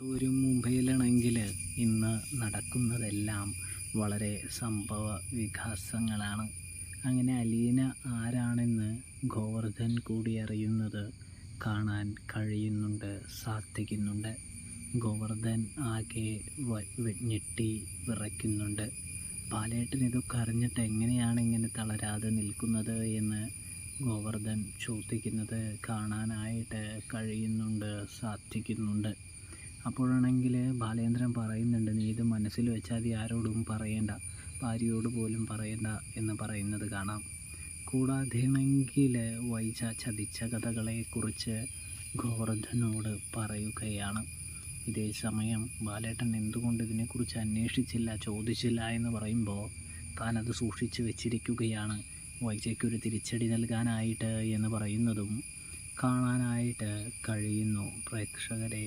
ഒരു മുംബൈയിലാണെങ്കിൽ ഇന്ന് നടക്കുന്നതെല്ലാം വളരെ സംഭവ വികാസങ്ങളാണ്. അങ്ങനെ അലീന ആരാണെന്ന് ഗോവർദ്ധൻ കൂടി അറിയുന്നത് കാണാൻ കഴിയുന്നുണ്ട്, സാധിക്കുന്നുണ്ട്. ഗോവർദ്ധൻ ആകെ ഞെട്ടി വിറയ്ക്കുന്നുണ്ട്. ബാലേട്ടൻ ഇതൊക്കെ അറിഞ്ഞിട്ട് എങ്ങനെയാണ് ഇങ്ങനെ തളരാതെ നിൽക്കുന്നത് എന്ന് ഗോവർദ്ധൻ ചോദിക്കുന്നത് കാണാനായിട്ട് കഴിയുന്നുണ്ട്, സാധിക്കുന്നുണ്ട്. അപ്പോഴാണെങ്കിൽ ബാലേന്ദ്രൻ പറയുന്നുണ്ട്, നീ ഇത് മനസ്സിൽ വെച്ചാൽ മതി, ആരോടും പറയേണ്ട, ഭാര്യയോട് പോലും പറയേണ്ട എന്ന് പറയുന്നത് കാണാം. കൂടാതെയാണെങ്കിൽ വൈജ ചതിച്ച കഥകളെക്കുറിച്ച് ഗോവർദ്ധനോട് പറയുകയാണ്. ഇതേ സമയം ബാലേട്ടൻ എന്തുകൊണ്ട് ഇതിനെക്കുറിച്ച് അന്വേഷിച്ചില്ല, ചോദിച്ചില്ല എന്ന് പറയുമ്പോൾ താനത് സൂക്ഷിച്ച് വെച്ചിരിക്കുകയാണ്, വൈജയ്ക്കൊരു തിരിച്ചടി നൽകാനായിട്ട് എന്ന് പറയുന്നതും കാണാനായിട്ട് കഴിയുന്നു. പ്രേക്ഷകരെ